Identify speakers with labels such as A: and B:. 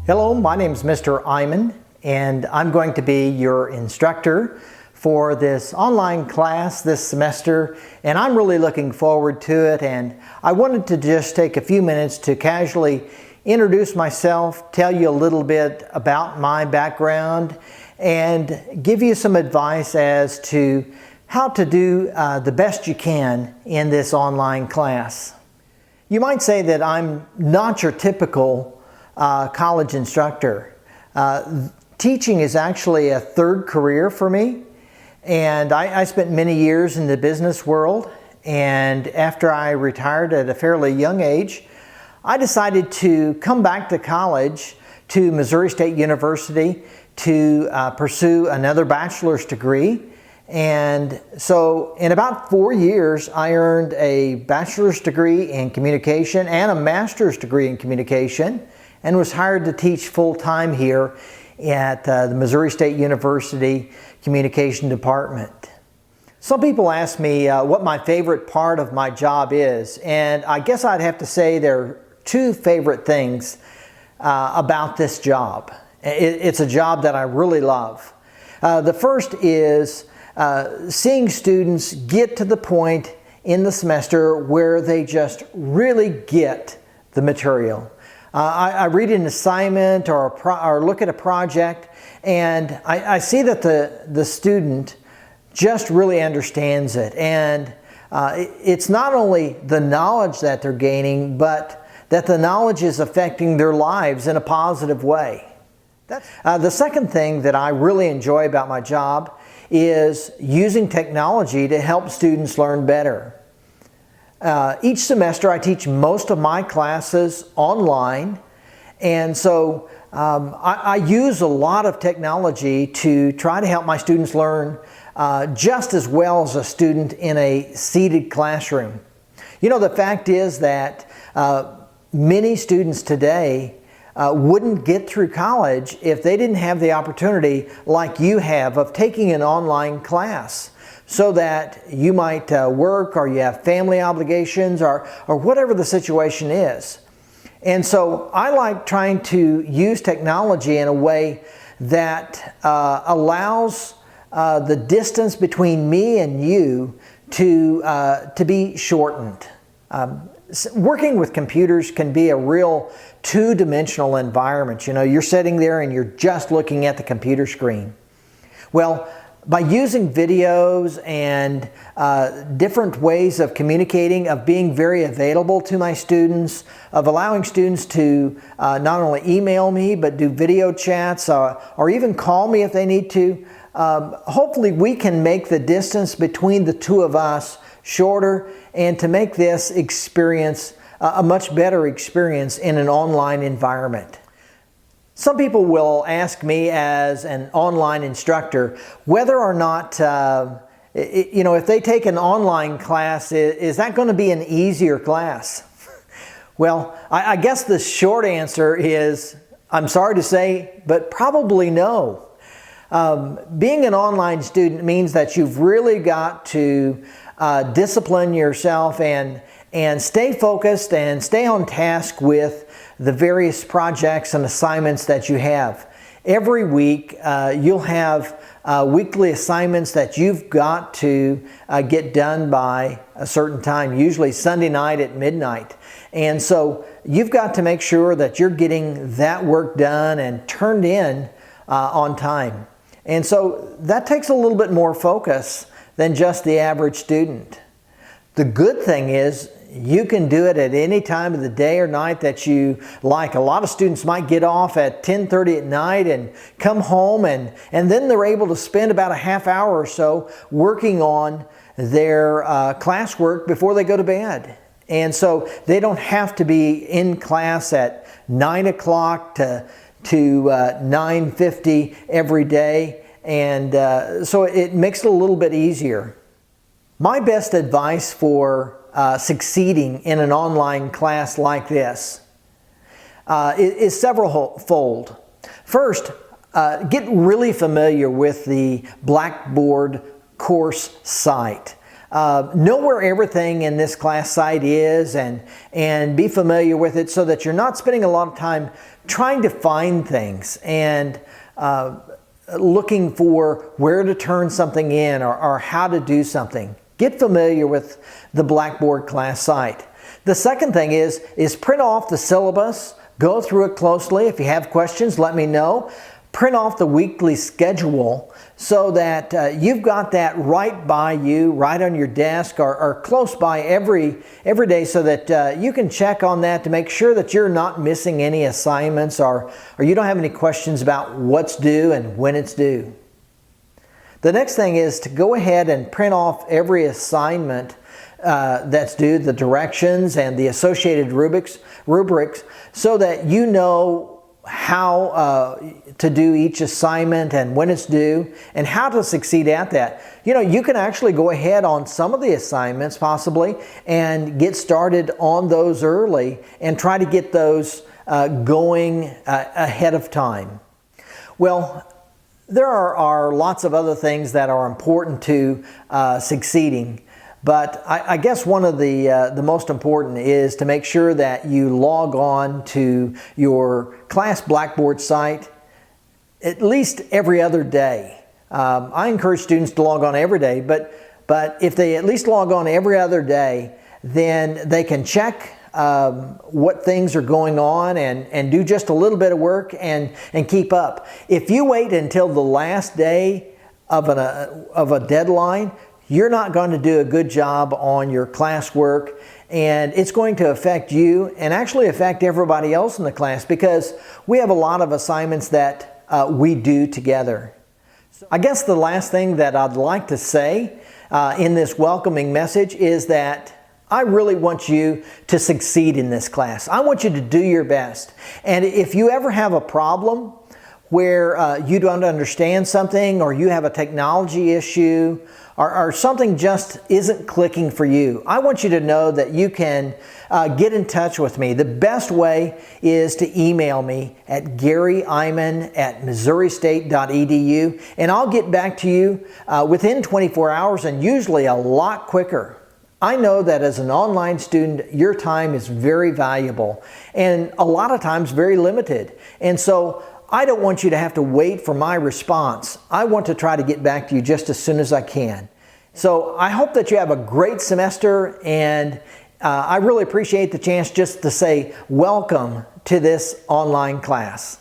A: Hello, my name is Mr. Iman, and I'm going to be your instructor for this online class this semester, and I'm really looking forward to it. And I wanted to just take a few minutes to casually introduce myself, tell you a little bit about my background, and give you some advice as to how to do the best you can in this online class. You might say that I'm not your typical college instructor. Teaching is actually a third career for me, and I spent many years in the business world, and after I retired at a fairly young age, I decided to come back to college to Missouri State University to pursue another bachelor's degree. And so in about 4 years, I earned a bachelor's degree in communication and a master's degree in communication, and was hired to teach full-time here at the Missouri State University Communication Department. Some people ask me what my favorite part of my job is, and I guess I'd have to say there are two favorite things about this job. It's a job that I really love. The first is seeing students get to the point in the semester where they just really get the material. I read an assignment or look at a project, and I see that the student just really understands it. And it's not only the knowledge that they're gaining, but that the knowledge is affecting their lives in a positive way. The second thing that I really enjoy about my job is using technology to help students learn better. Each semester I teach most of my classes online, and so I use a lot of technology to try to help my students learn just as well as a student in a seated classroom. You know, the fact is that many students today wouldn't get through college if they didn't have the opportunity like you have of taking an online class, so that you might work or you have family obligations or whatever the situation is. And so I like trying to use technology in a way that allows the distance between me and you to be shortened. Working with computers can be a real two-dimensional environment. You know, you're sitting there and you're just looking at the computer screen. Well, by using videos and different ways of communicating, of being very available to my students, of allowing students to not only email me, but do video chats or even call me if they need to, hopefully we can make the distance between the two of us shorter, and to make this experience a much better experience in an online environment. Some people will ask me as an online instructor whether or not, if they take an online class, is that going to be an easier class? Well, I guess the short answer is, I'm sorry to say, but probably no. Being an online student means that you've really got to discipline yourself and stay focused and stay on task with the various projects and assignments that you have. Every week you'll have weekly assignments that you've got to get done by a certain time, usually Sunday night at midnight. And so you've got to make sure that you're getting that work done and turned in on time. And so that takes a little bit more focus than just the average student. The good thing is you can do it at any time of the day or night that you like. A lot of students might get off at 10:30 at night and come home, and then they're able to spend about a half hour or so working on their classwork before they go to bed. And so they don't have to be in class at 9 o'clock to 9:50 every day, and so it makes it a little bit easier. My best advice for succeeding in an online class like this is several-fold. First, get really familiar with the Blackboard course site. know where everything in this class site is and be familiar with it so that you're not spending a lot of time trying to find things and looking for where to turn something in or how to do something. Get familiar with the Blackboard class site. The second thing is print off the syllabus. Go through it closely. If you have questions, let me know. Print off the weekly schedule so that you've got that right by you, right on your desk or close by every day so that you can check on that to make sure that you're not missing any assignments or you don't have any questions about what's due and when it's due. The next thing is to go ahead and print off every assignment that's due, the directions and the associated rubrics so that you know how to do each assignment and when it's due and how to succeed at that. You know, you can actually go ahead on some of the assignments possibly and get started on those early and try to get those going ahead of time. Well, there are lots of other things that are important to succeeding. But I guess one of the most important is to make sure that you log on to your class Blackboard site at least every other day. I encourage students to log on every day, but if they at least log on every other day, then they can check what things are going on and do just a little bit of work and keep up. If you wait until the last day of a deadline, you're not going to do a good job on your classwork, and it's going to affect you and actually affect everybody else in the class because we have a lot of assignments that we do together. I guess the last thing that I'd like to say in this welcoming message is that I really want you to succeed in this class. I want you to do your best. And if you ever have a problem where you don't understand something or you have a technology issue or something just isn't clicking for you, I want you to know that you can get in touch with me. The best way is to email me at garyiman@missouristate.edu and I'll get back to you within 24 hours and usually a lot quicker. I know that as an online student, your time is very valuable and a lot of times very limited. And so I don't want you to have to wait for my response. I want to try to get back to you just as soon as I can. So I hope that you have a great semester, and I really appreciate the chance just to say welcome to this online class.